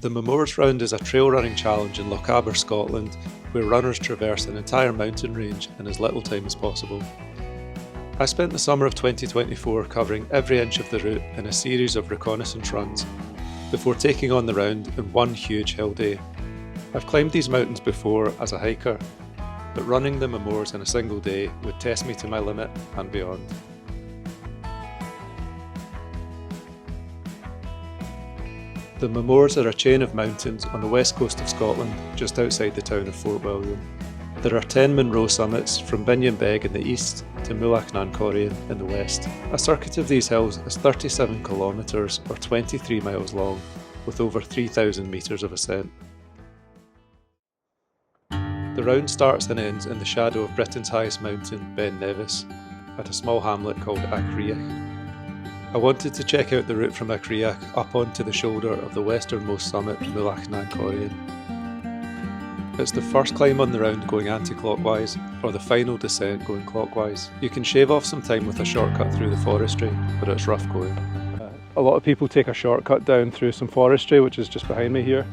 The Mamores Round is a trail running challenge in Lochaber, Scotland, where runners traverse an entire mountain range in as little time as possible. I spent the summer of 2024 covering every inch of the route in a series of reconnaissance runs, before taking on the round in one huge hill day. I've climbed these mountains before as a hiker, but running the Mamores in a single day would test me to my limit and beyond. The Mamores are a chain of mountains on the west coast of Scotland, just outside the town of Fort William. There are 10 Munro summits from Binionbeg in the east to Mullach-nan-Corrien in the west. A circuit of these hills is 37 kilometres or 23 miles long, with over 3,000 metres of ascent. The round starts and ends in the shadow of Britain's highest mountain, Ben Nevis, at a small hamlet called Recce. I wanted to check out the route from Recce up onto the shoulder of the westernmost summit, Mullach-nan-Corrien. It's the first climb on the round going anti-clockwise, or the final descent going clockwise. You can shave off some time with a shortcut through the forestry, but it's rough going. A lot of people take a shortcut down through some forestry, which is just behind me here,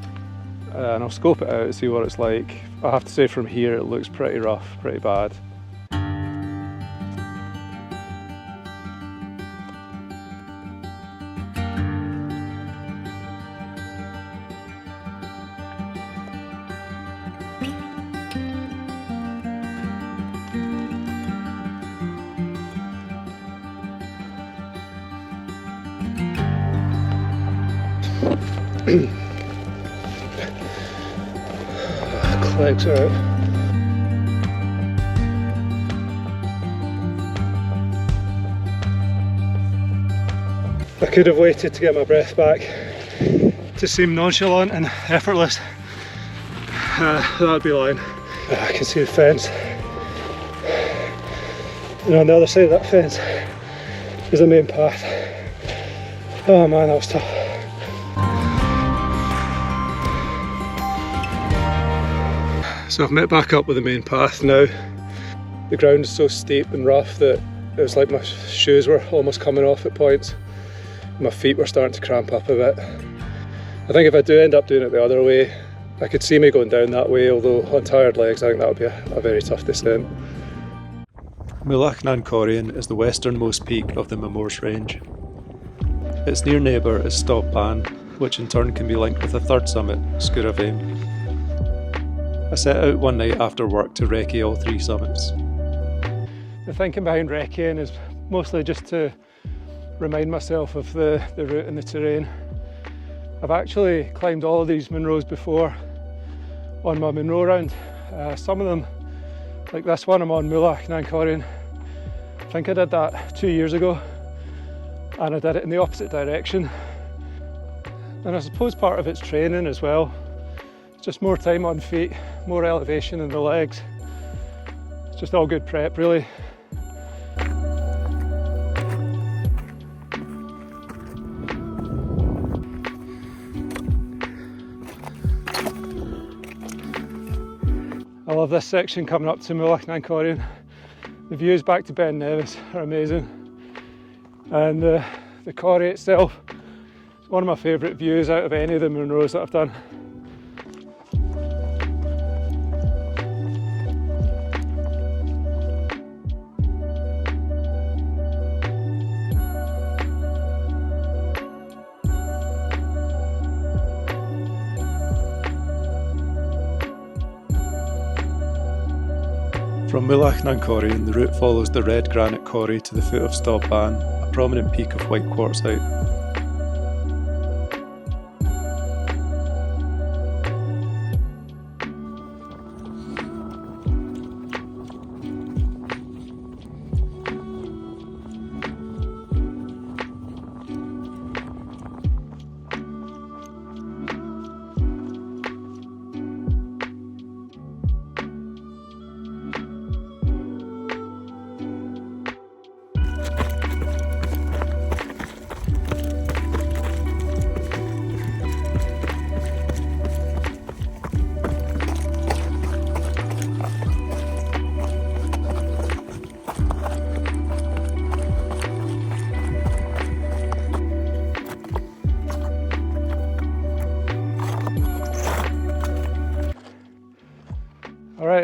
and I'll scope it out to see what it's like. I have to say from here it looks pretty rough, pretty bad. Legs are out. I could have waited to get my breath back to seem nonchalant and effortless. That would be lying. I can see the fence, and on the other side of that fence is the main path. Oh man, that was tough. So I've met back up with the main path now. The ground is so steep and rough that it was like my shoes were almost coming off at points. My feet were starting to cramp up a bit. I think if I do end up doing it the other way, I could see me going down that way, although on tired legs I think that would be a very tough descent. Mullach-nan-Corrien is the westernmost peak of the Mamores range. Its near neighbour is Stop Ban, which in turn can be linked with a third summit, Scuravame. I set out one night after work to recce all three summits. The thinking behind recceing is mostly just to remind myself of the route and the terrain. I've actually climbed all of these Munros before on my Mamores Round. Some of them, like this one I'm on Mullach-nan-Corrien, I think I did that 2 years ago, and I did it in the opposite direction. And I suppose part of it's training as well. Just more time on feet, more elevation in the legs. It's just all good prep really. I love this section coming up to Mullach-nan-Corrien. The views back to Ben Nevis are amazing. And the corrie itself is one of my favourite views out of any of the Munros that I've done. From Mullach-nan-Corrien, the route follows the red granite corrie to the foot of Stop Ban, a prominent peak of white quartzite.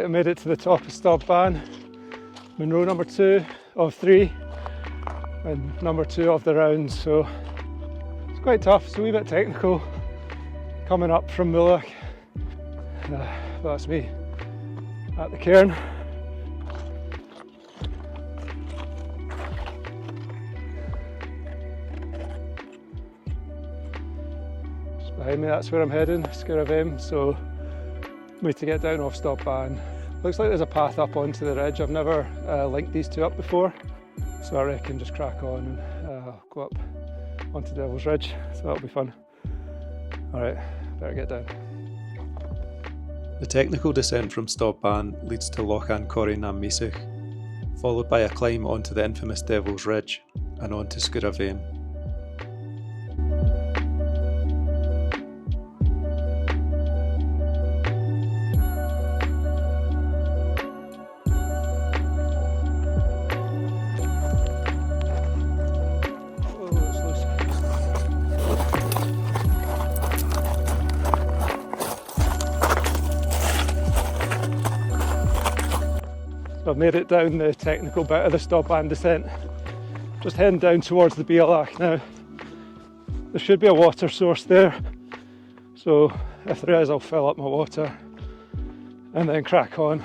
I made it to the top of Stop Ban, Munro number 2 of 3 and number 2 of the round, so it's quite tough. It's a wee bit technical coming up from Mullach. That's me at the cairn. Just behind me, that's where I'm heading, Sgurr of Aim, so I need to get down off Stop Ban. Looks like there's a path up onto the ridge. I've never linked these two up before, so I reckon just crack on and go up onto Devil's Ridge, so that'll be fun. Alright, better get down. The technical descent from Stop Ban leads to Lochan Corrie Nam Misich, followed by a climb onto the infamous Devil's Ridge and onto Sgurr of Aim. I've made it down the technical bit of the Stop Ban descent. Just heading down towards the Bealach now. There should be a water source there, so if there is I'll fill up my water and then crack on.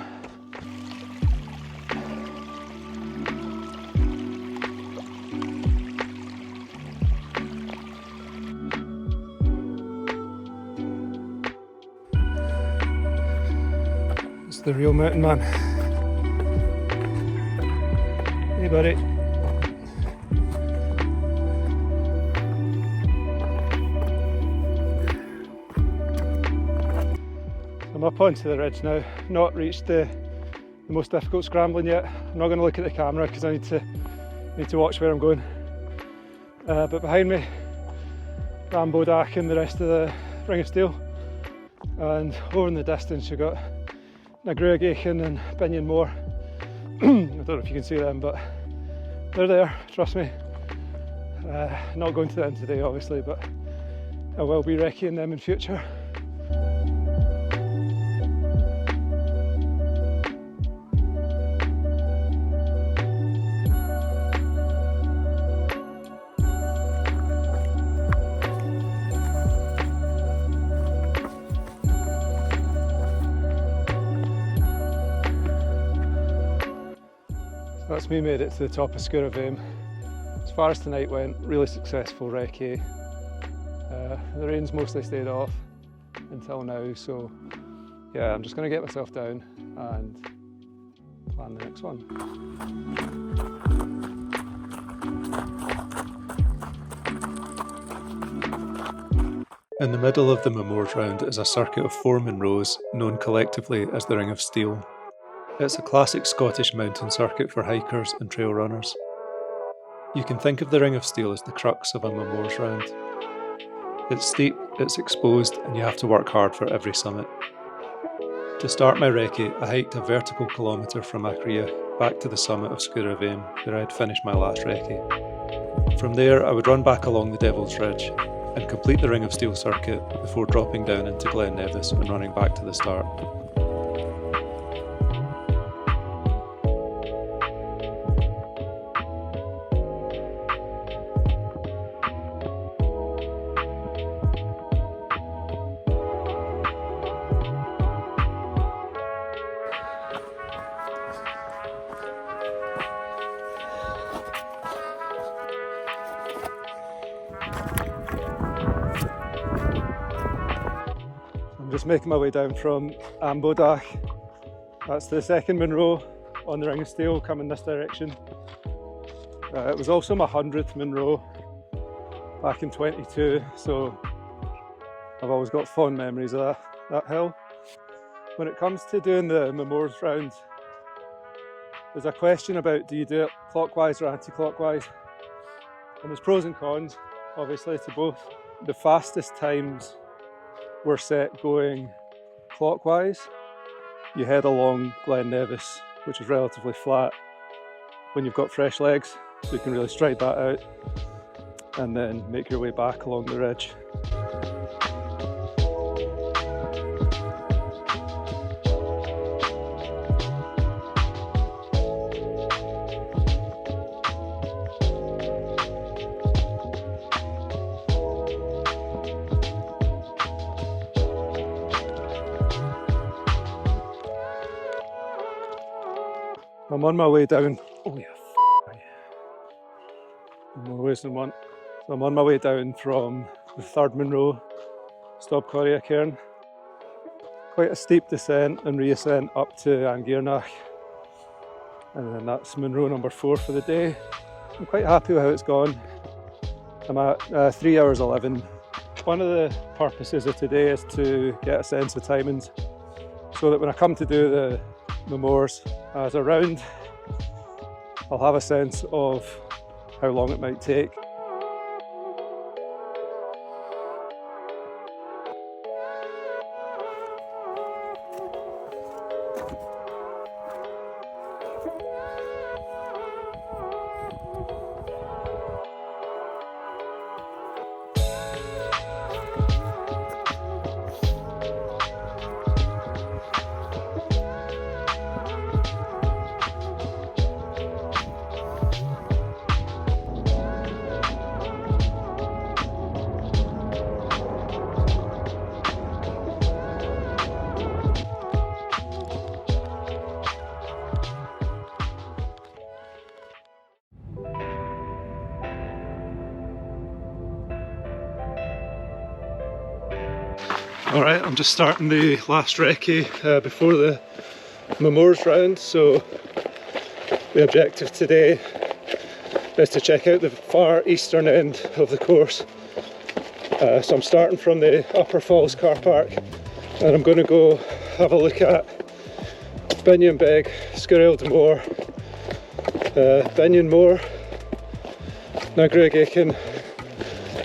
It's the real mountain man. Hey buddy. I'm up onto the ridge now. Not reached the most difficult scrambling yet. I'm not going to look at the camera because I need to watch where I'm going. But behind me, Rambo Dak and the rest of the Ring of Steel. And over in the distance you've got Nagruagachan and Binion Moor. I don't know if you can see them, but they're there, trust me. Not going to them today obviously, but I will be recceing them in future. That's me made it to the top of Sgurr of Aim. As far as tonight went, really successful recce. The rain's mostly stayed off until now, so yeah, I'm just going to get myself down and plan the next one. In the middle of the Mamores Round is a circuit of 4 Munros, known collectively as the Ring of Steel. It's a classic Scottish mountain circuit for hikers and trail runners. You can think of the Ring of Steel as the crux of a Mamores Round. It's steep, it's exposed, and you have to work hard for every summit. To start my recce, I hiked a vertical kilometre from Achrea back to the summit of Sgurr of Aim, where I had finished my last recce. From there, I would run back along the Devil's Ridge and complete the Ring of Steel circuit before dropping down into Glen Nevis and running back to the start. Just making my way down from Ambodach. That's the second Munro on the Ring of Steel coming this direction. It was also my 100th Munro back in 22, so I've always got fond memories of that hill. When it comes to doing the Mamores Round, there's a question about do you do it clockwise or anti-clockwise, and there's pros and cons obviously to both. The fastest times were set going clockwise. You head along Glen Nevis, which is relatively flat when you've got fresh legs, so you can really stride that out and then make your way back along the ridge. I'm on my way down. Oh yeah, more ways than one. So I'm on my way down from the 3rd Munro Stop Coria Cairn. Quite a steep descent and reascent up to Angearnach, and then that's Munro number 4 for the day. I'm quite happy with how it's gone. I'm at 3 hours 11. One of the purposes of today is to get a sense of timings, so that when I come to do the Mamores as a round, I'll have a sense of how long it might take. Alright, I'm just starting the last recce before the Mamores Round, so the objective today is to check out the far eastern end of the course. So I'm starting from the Upper Falls car park, and I'm going to go have a look at Binnion Beg, Sgurrail de Moor, Binnion Moor, Na Gruagachan,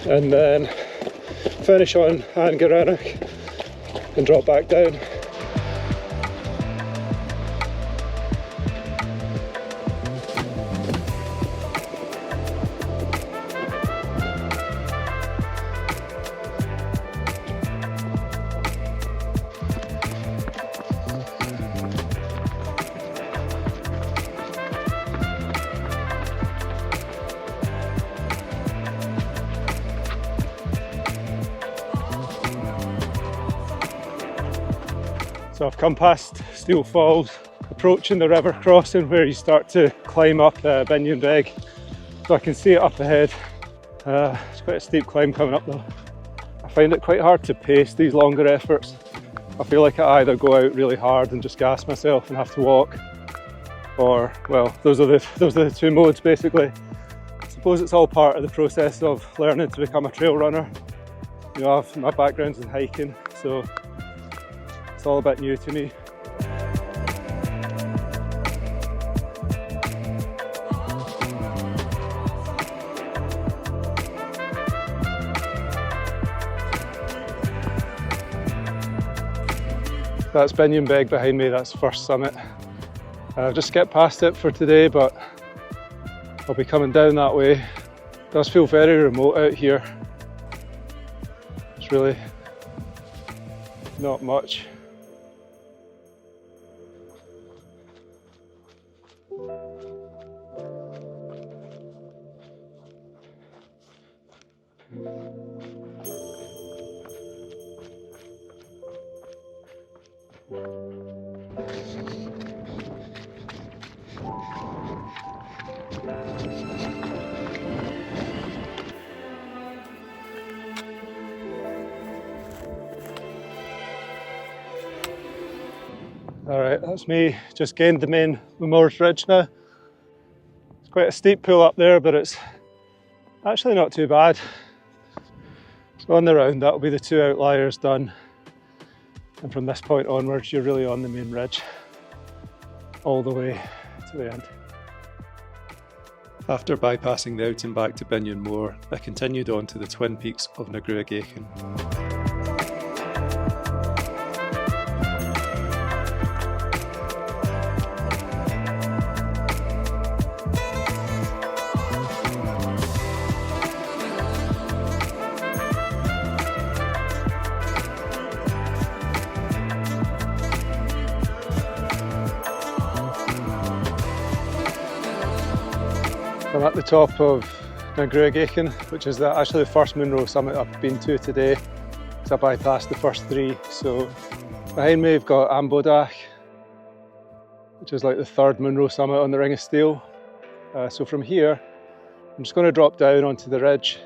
and then finish on Angearnach and drop back down. So I've come past Steel Falls, approaching the river crossing where you start to climb up Binnion Beg. So I can see it up ahead. It's quite a steep climb coming up though. I find it quite hard to pace these longer efforts. I feel like I either go out really hard and just gas myself and have to walk, or, well, those are the two modes basically. I suppose it's all part of the process of learning to become a trail runner. You know, my background's in hiking, so it's all a bit new to me. That's Binnion Beg behind me, that's first summit. I've just skipped past it for today, but I'll be coming down that way. It does feel very remote out here. It's really not much. Alright, that's me, just gained the main Mamores Ridge now. It's quite a steep pull up there, but it's actually not too bad. So on the round, that'll be the 2 outliers done. And from this point onwards, you're really on the main ridge, all the way to the end. After bypassing the out and back to Binnion Moor, I continued on to the twin peaks of Na Gruagachan. I'm at the top of Na Gruagachan, which is actually the first Munro summit I've been to today, because I bypassed the first 3. So behind me we've got Ambodach, which is like the third Munro summit on the Ring of Steel. So from here, I'm just going to drop down onto the ridge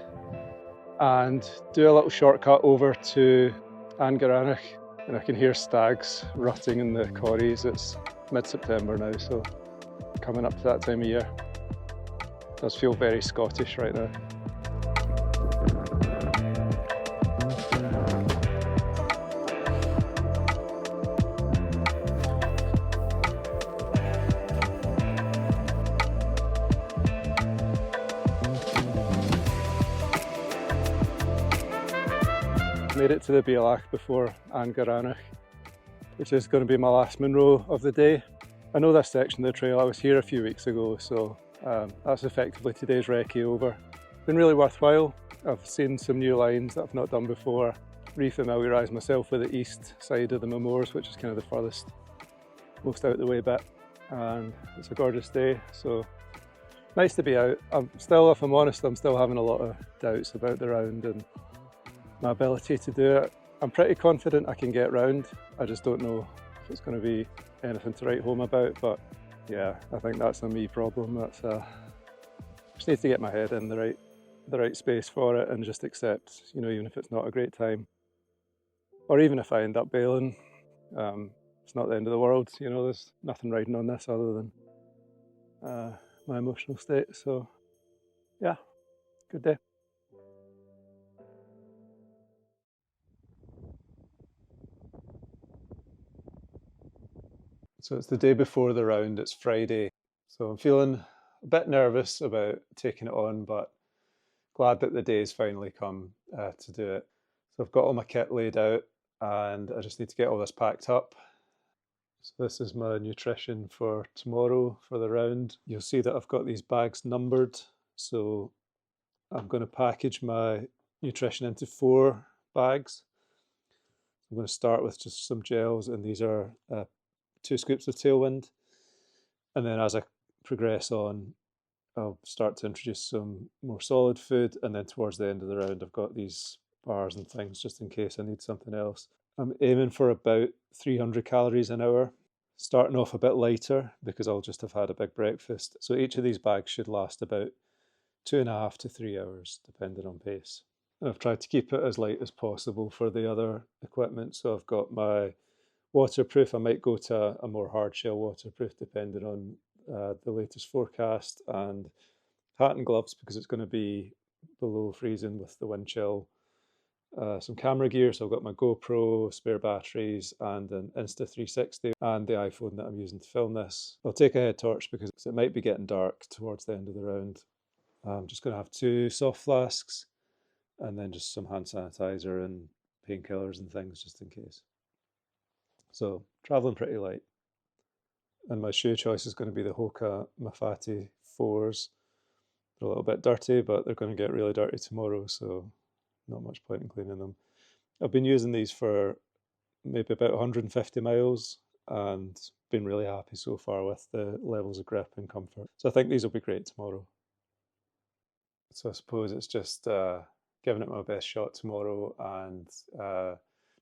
and do a little shortcut over to Angarannach, and I can hear stags rutting in the corries. It's mid-September now, so coming up to that time of year. It does feel very Scottish right now. Made it to the Bealach before Angarannach, which is going to be my last Munro of the day. I know this section of the trail. I was here a few weeks ago, so that's effectively today's Recce over. Been really worthwhile. I've seen some new lines that I've not done before, refamiliarised myself with the east side of the Mamores, which is kind of the furthest, most out the way bit, and it's a gorgeous day, so nice to be out. I'm still, if I'm honest, I'm still having a lot of doubts about the round and my ability to do it. I'm pretty confident I can get round. I just don't know if it's going to be anything to write home about, but yeah, I think that's a me problem. That's just need to get my head in the right space for it and just accept, you know, even if it's not a great time, or even if I end up bailing, it's not the end of the world. You know, there's nothing riding on this other than my emotional state. So yeah, good day. So it's the day before the round, it's Friday. So I'm feeling a bit nervous about taking it on, but glad that the day's finally come to do it. So I've got all my kit laid out and I just need to get all this packed up. So this is my nutrition for tomorrow for the round. You'll see that I've got these bags numbered. So I'm going to package my nutrition into 4 bags. I'm going to start with just some gels, and these are 2 scoops of Tailwind, and then as I progress on I'll start to introduce some more solid food, and then towards the end of the round I've got these bars and things just in case I need something else. I'm aiming for about 300 calories an hour, starting off a bit lighter because I'll just have had a big breakfast. So each of these bags should last about 2.5 to 3 hours depending on pace. And I've tried to keep it as light as possible for the other equipment. So I've got my waterproof. I might go to a more hard shell waterproof depending on the latest forecast, and hat and gloves because it's going to be below freezing with the wind chill. Some camera gear, so I've got my GoPro, spare batteries, and an Insta360, and the iPhone that I'm using to film this. I'll take a head torch because it might be getting dark towards the end of the round. I'm just going to have 2 soft flasks, and then just some hand sanitizer and painkillers and things just in case. So travelling pretty light. And my shoe choice is going to be the Hoka Mafati 4s. They're a little bit dirty, but they're going to get really dirty tomorrow, so not much point in cleaning them. I've been using these for maybe about 150 miles and been really happy so far with the levels of grip and comfort. So I think these will be great tomorrow. So I suppose it's just giving it my best shot tomorrow and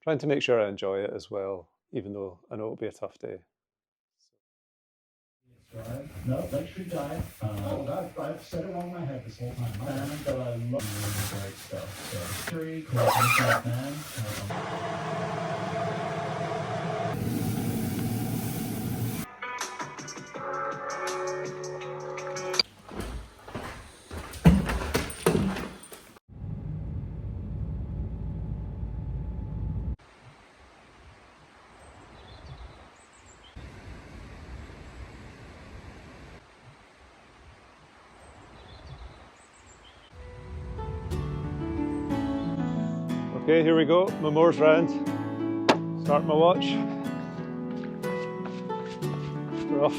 trying to make sure I enjoy it as well, even though I know it'll be a tough day. Right? No, they should die. I've said it on my head this whole time. Man, but I love great stuff. So, 3, man. Okay, here we go, Mamores Round. Start my watch. We're off.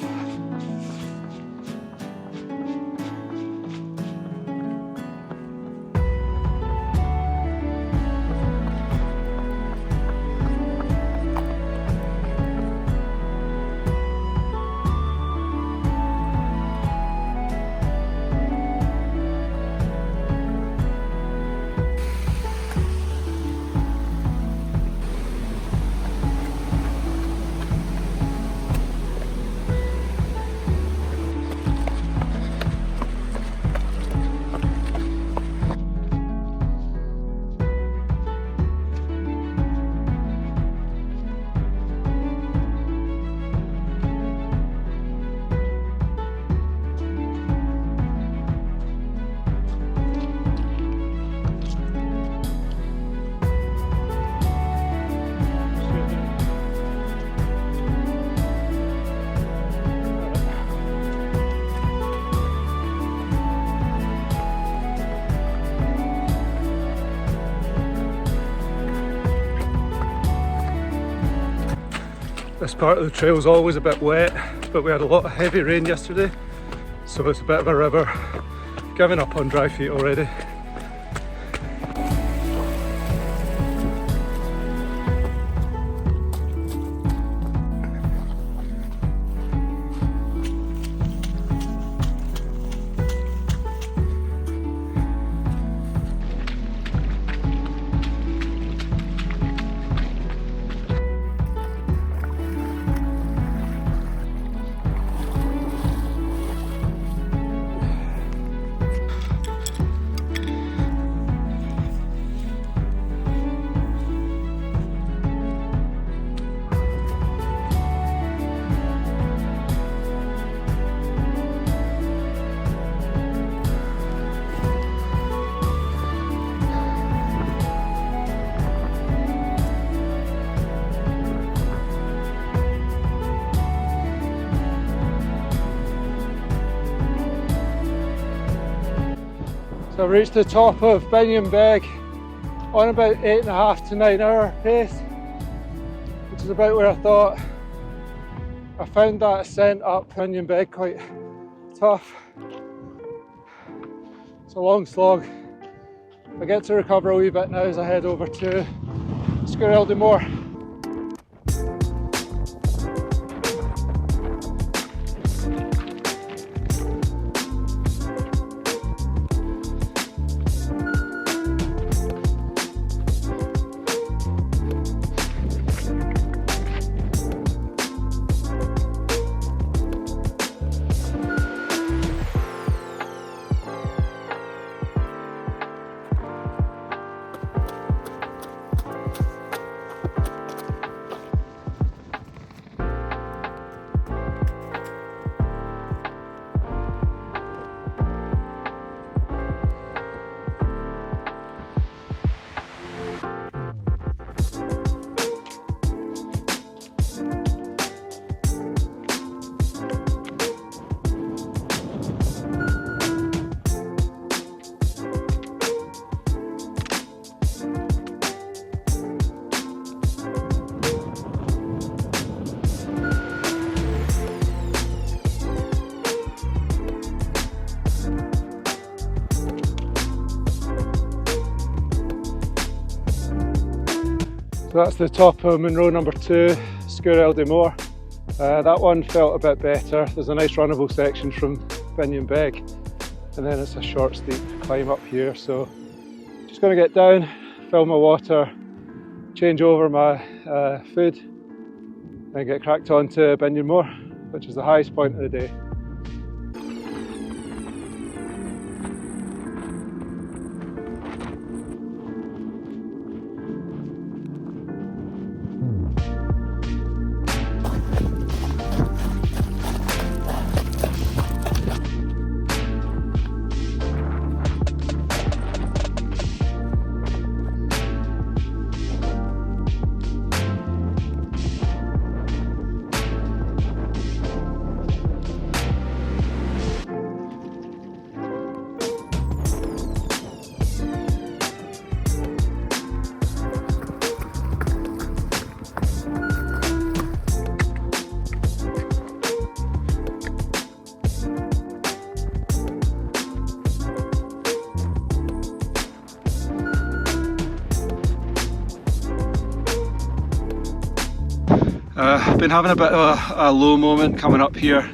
This part of the trail is always a bit wet, but we had a lot of heavy rain yesterday, so it's a bit of a river. Giving up on dry feet already. So I've reached the top of Binion Beg on about 8.5 to 9 hour pace, which is about where I thought. I found that ascent up Binion Beg quite tough. It's a long slog. I get to recover a wee bit now as I head over to Squirrel de Moor. So that's the top of Munro number 2, Squirrel de Moor. That one felt a bit better. There's a nice runnable section from Binion Beg, and then it's a short steep climb up here. So just going to get down, fill my water, change over my food, and get cracked on to Binion Moor, which is the highest point of the day. I've been having a bit of a low moment coming up here.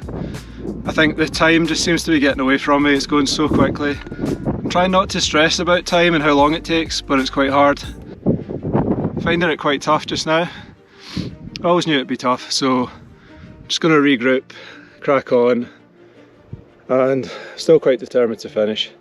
I think the time just seems to be getting away from me. It's going so quickly. I'm trying not to stress about time and how long it takes, but it's quite hard. Finding it quite tough just now. I always knew it'd be tough, so I'm just going to regroup, crack on, and still quite determined to finish.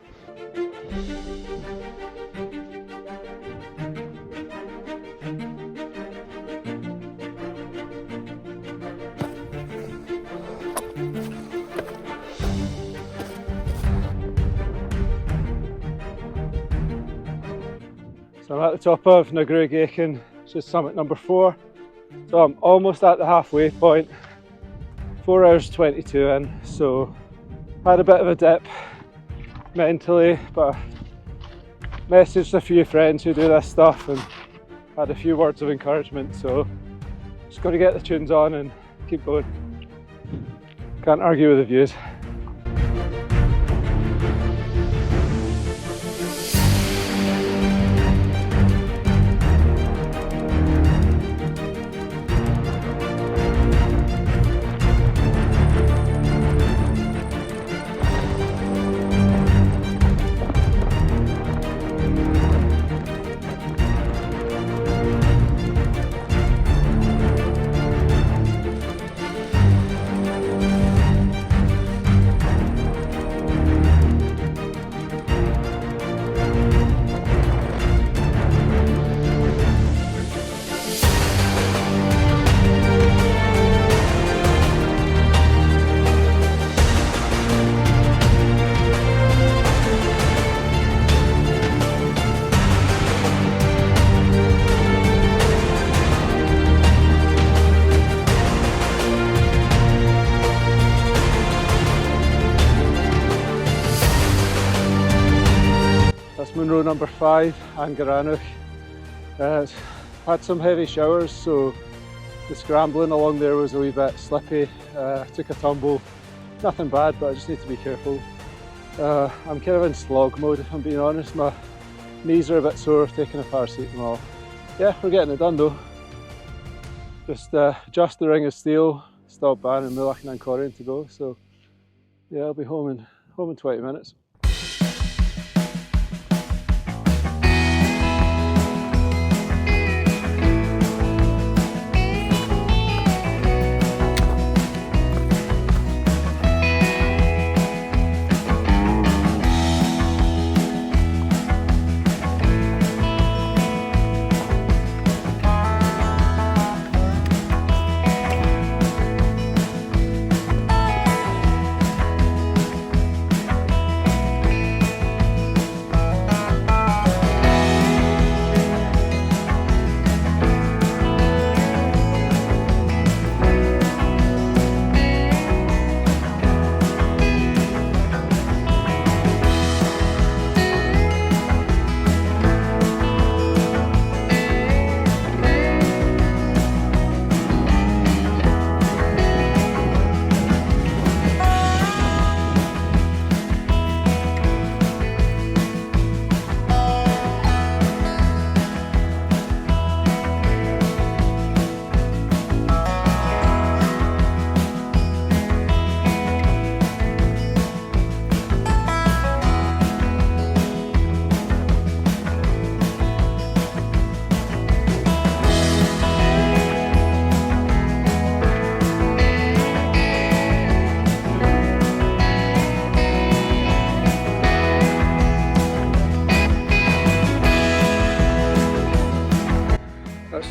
So I'm at the top of Na Grúig Éiceann, which is summit number 4. So I'm almost at the halfway point, 4 hours 22 in, so had a bit of a dip mentally, but messaged a few friends who do this stuff and had a few words of encouragement, so Just got to get the tunes on and keep going. Can't argue with the views. Munro number 5, Angaranach. Had some heavy showers, so the scrambling along there was a wee bit slippy. Took a tumble, nothing bad, but I just need to be careful. I'm kind of in slog mode if I'm being honest. My knees are a bit sore, taking a paracetamol. Yeah, we're getting it done though. Just the ring of steel, stop ban and Mulach and Corian to go. So yeah, I'll be home in 20 minutes.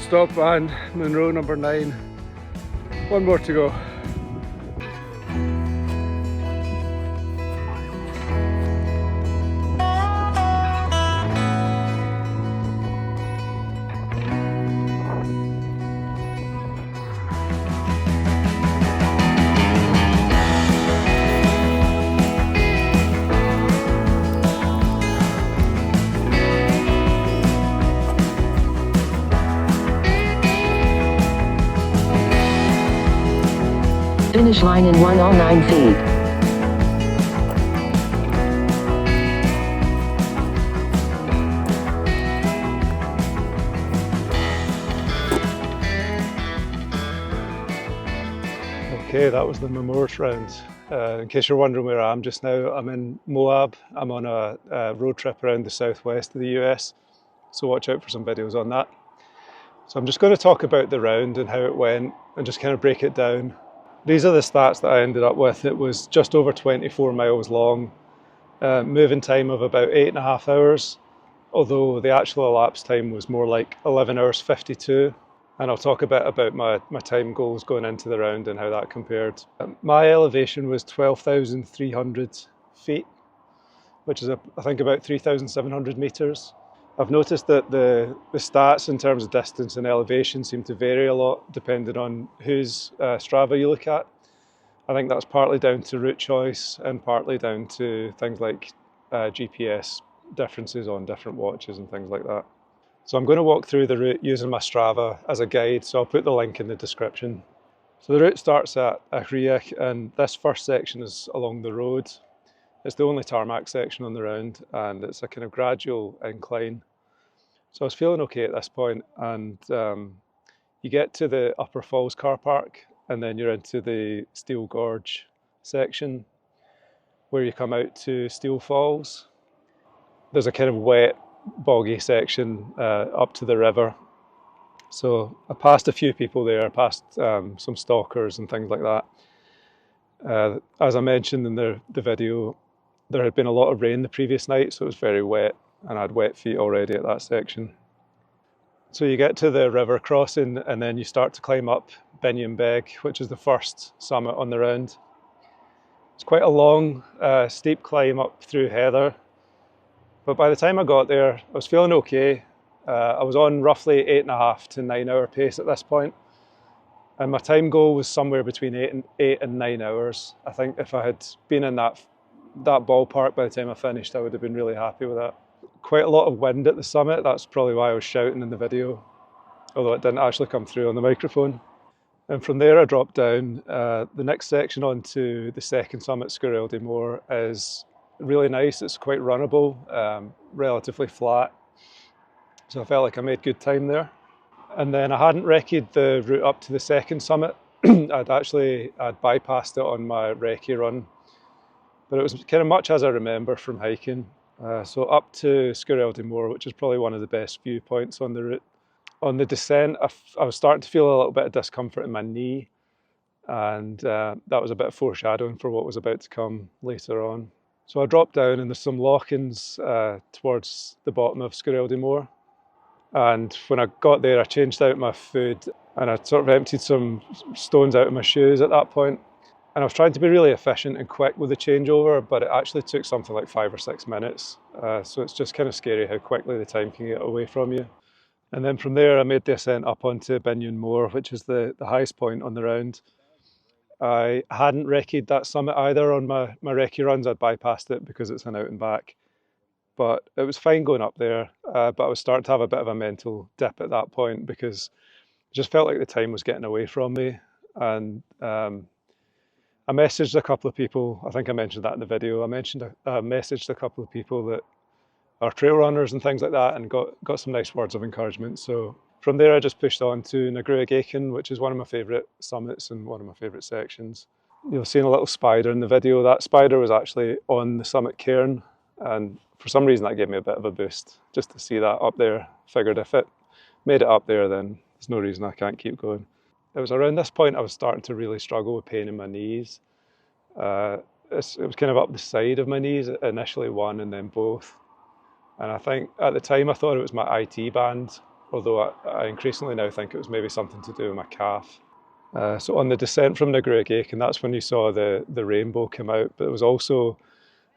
Stop ban, Munro number 9. One more to go. Finish line in 1 all 9 feet. Okay, that was the Mamores Round. In case you're wondering where I am just now, I'm in Moab. I'm on a road trip around the southwest of the US, so watch out for some videos on that. So I'm just going to talk about the round and how it went and just kind of break it down. These are the stats that I ended up with. It was just over 24 miles long, moving time of about 8.5 hours, although the actual elapsed time was more like 11 hours 52. And I'll talk a bit about my time goals going into the round and how that compared. My elevation was 12,300 feet, which is I think about 3,700 meters. I've noticed that the stats in terms of distance and elevation seem to vary a lot depending on whose Strava you look at. I think that's partly down to route choice and partly down to things like GPS differences on different watches and things like that. So I'm going to walk through the route using my Strava as a guide, so I'll put the link in the description. So the route starts at Recce, and this first section is along the road. It's the only tarmac section on the round, and it's a kind of gradual incline. So I was feeling okay at this point, and you get to the Upper Falls car park, and then you're into the Steel Gorge section, where you come out to Steel Falls. There's a kind of wet, boggy section up to the river. So I passed a few people there, passed some stalkers and things like that. As I mentioned in the video, there had been a lot of rain the previous night, so it was very wet, and I had wet feet already at that section. So you get to the river crossing, and then you start to climb up Beg, which is the first summit on the round. It's quite a long, steep climb up through heather, but by the time I got there, I was feeling okay. I was on roughly 8.5 to 9 hour pace at this point, and my time goal was somewhere between 8 and 9 hours. I think if I had been in that ballpark by the time I finished, I would have been really happy with that. Quite a lot of wind at the summit, that's probably why I was shouting in the video, although it didn't actually come through on the microphone. And from there I dropped down. The next section onto the second summit, Sgurrel de Moor, is really nice. It's quite runnable, relatively flat. So I felt like I made good time there. And then I hadn't recce'd the route up to the second summit. I'd bypassed it on my recce run, but it was kind of much as I remember from hiking. So up to Sgurrel de Moor, which is probably one of the best viewpoints on the route. On the descent, I was starting to feel a little bit of discomfort in my knee, and that was a bit of foreshadowing for what was about to come later on. So I dropped down, and there's some lock-ins towards the bottom of Sgurrel de Moor. And when I got there, I changed out my food, and I sort of emptied some stones out of my shoes at that point. And I was trying to be really efficient and quick with the changeover, but it actually took something like 5 or 6 minutes. So it's just kind of scary how quickly the time can get away from you. And then from there, I made the ascent up onto Binyon Moor, which is the highest point on the round. I hadn't recce'd that summit either on my recce runs. I'd bypassed it because it's an out and back. But it was fine going up there, but I was starting to have a bit of a mental dip at that point because it just felt like the time was getting away from me. And I messaged a couple of people. I think I mentioned that in the video. I messaged a couple of people that are trail runners and things like that, and got some nice words of encouragement. So from there, I just pushed on to Na Gruagachan, which is one of my favourite summits and one of my favourite sections. You'll see a little spider in the video. That spider was actually on the summit cairn, and for some reason that gave me a bit of a boost just to see that up there. Figured if it made it up there, then there's no reason I can't keep going. It was around this point I was starting to really struggle with pain in my knees. It was kind of up the side of my knees, initially one and then both. And I think at the time I thought it was my IT band, although I increasingly now think it was maybe something to do with my calf. So on the descent from Na Gruagachan, that's when you saw the rainbow come out, but it was also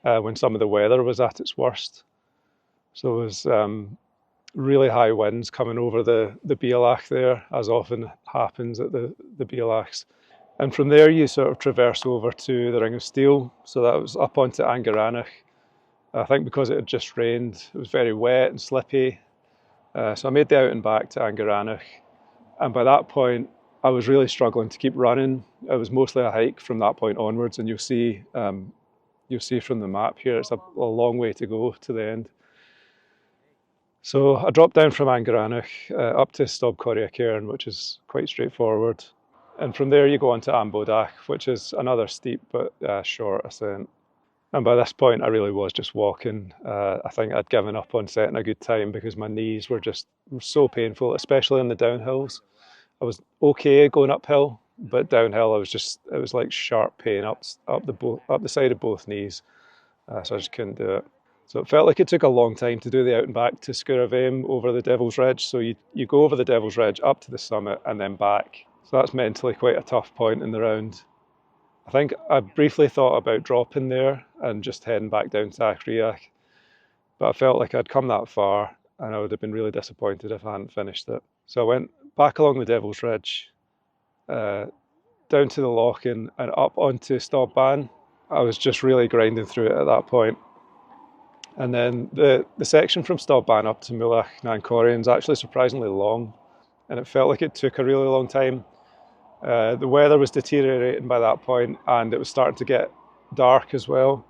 when some of the weather was at its worst. So it was really high winds coming over the Bealach there, as often happens at the Bealachs. And from there you sort of traverse over to the Ring of Steel, so that was up onto Angaranach. I think because it had just rained, it was very wet and slippy. So I made the out and back to Angaranach. And by that point, I was really struggling to keep running. It was mostly a hike from that point onwards, and you'll see from the map here, it's a long way to go to the end. So I dropped down from Angaranach up to Stob Corria Cairn, which is quite straightforward. And from there you go on to Ambodach, which is another steep but short ascent. And by this point, I really was just walking. I think I'd given up on setting a good time because my knees were just so painful, especially on the downhills. I was okay going uphill, but downhill, it was like sharp pain up the side of both knees. So I just couldn't do it. So it felt like it took a long time to do the out and back to Sgurravame over the Devil's Ridge. So you go over the Devil's Ridge up to the summit and then back. So that's mentally quite a tough point in the round. I think I briefly thought about dropping there and just heading back down to Achriach, but I felt like I'd come that far and I would have been really disappointed if I hadn't finished it. So I went back along the Devil's Ridge, down to the Lochan and up onto Stobban. I was just really grinding through it at that point. And then the section from Stolpan up to Mulach nan Corrian is actually surprisingly long, and it felt like it took a really long time. The weather was deteriorating by that point, and it was starting to get dark as well.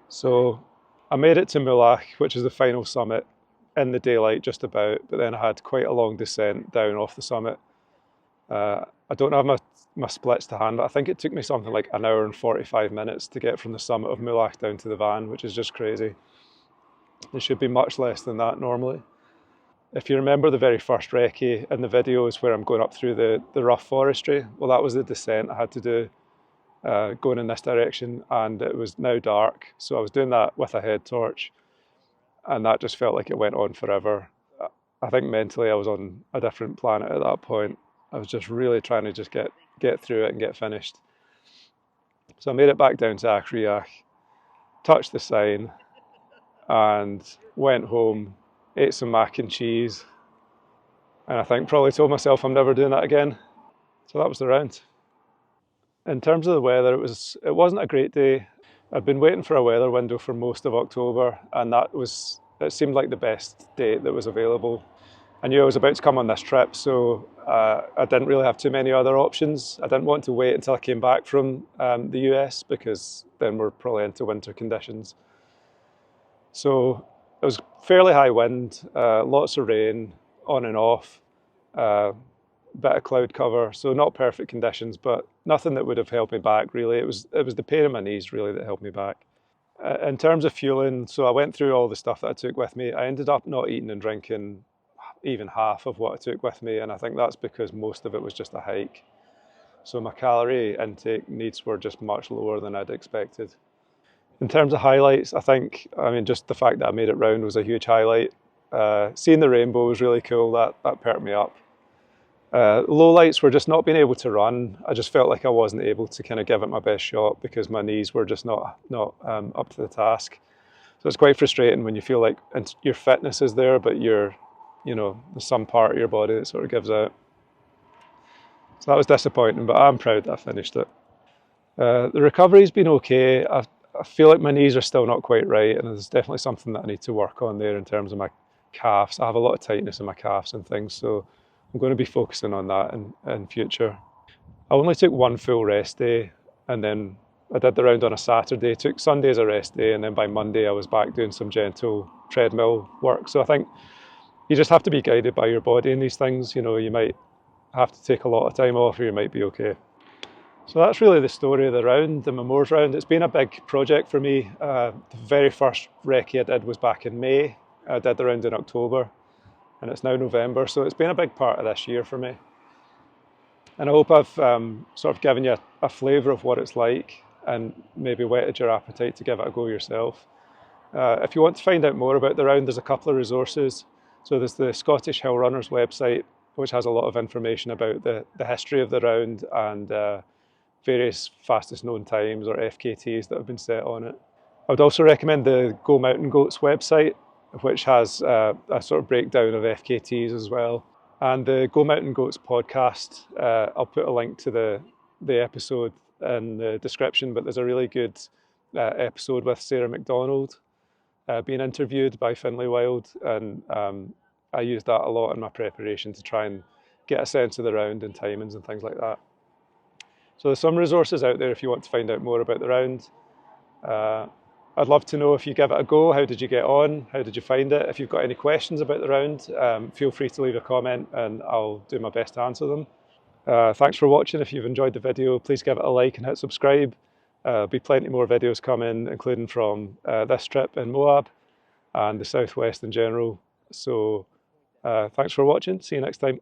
So I made it to Mulach, which is the final summit, in the daylight just about, but then I had quite a long descent down off the summit. I don't have my splits to hand, but I think it took me something like an hour and 45 minutes to get from the summit of Mulach down to the van, which is just crazy. It should be much less than that normally. If you remember the very first recce in the videos where I'm going up through the rough forestry, well, that was the descent I had to do going in this direction, and it was now dark. So I was doing that with a head torch, and that just felt like it went on forever. I think mentally I was on a different planet at that point. I was just really trying to just get through it and get finished. So I made it back down to Achriach, touched the sign, and went home, ate some mac and cheese, and I think probably told myself I'm never doing that again. So that was the round. In terms of the weather, it wasn't a great day. I'd been waiting for a weather window for most of October, and it seemed like the best date that was available. I knew I was about to come on this trip, so I didn't really have too many other options. I didn't want to wait until I came back from the US, because then we're probably into winter conditions. So it was fairly high wind, lots of rain, on and off, bit of cloud cover, so not perfect conditions, but nothing that would have held me back really. It was the pain in my knees really that held me back. In terms of fueling, so I went through all the stuff that I took with me. I ended up not eating and drinking even half of what I took with me, and I think that's because most of it was just a hike. So my calorie intake needs were just much lower than I'd expected. In terms of highlights, I mean, just the fact that I made it round was a huge highlight. Seeing the rainbow was really cool, that perked me up. Low lights were just not being able to run. I just felt like I wasn't able to kind of give it my best shot because my knees were just not up to the task. So it's quite frustrating when you feel like your fitness is there, but there's some part of your body that sort of gives out. So that was disappointing, but I'm proud that I finished it. The recovery's been okay. I feel like my knees are still not quite right, and there's definitely something that I need to work on there in terms of my calves. I have a lot of tightness in my calves and things, so I'm going to be focusing on that in future. I only took one full rest day, and then I did the round on a Saturday, took Sunday as a rest day, and then by Monday I was back doing some gentle treadmill work. So I think you just have to be guided by your body in these things. You might have to take a lot of time off, or you might be okay. So that's really the story of the round, the Mamores Round. It's been a big project for me. The very first recce I did was back in May. I did the round in October, and it's now November, so it's been a big part of this year for me. And I hope I've sort of given you a flavour of what it's like, and maybe whetted your appetite to give it a go yourself. If you want to find out more about the round, there's a couple of resources. So there's the Scottish Hill Runners website, which has a lot of information about the history of the round and various fastest known times or FKTs that have been set on it. I would also recommend the Go Mountain Goats website, which has a sort of breakdown of FKTs as well. And the Go Mountain Goats podcast, I'll put a link to the episode in the description, but there's a really good episode with Sarah McDonald being interviewed by Finlay Wild, and I used that a lot in my preparation to try and get a sense of the round and timings and things like that. So there's some resources out there if you want to find out more about the round. I'd love to know if you give it a go, how did you get on? How did you find it? If you've got any questions about the round, feel free to leave a comment and I'll do my best to answer them. Thanks for watching. If you've enjoyed the video, please give it a like and hit subscribe. There'll be plenty more videos coming, including from this trip in Moab and the Southwest in general. So thanks for watching. See you next time.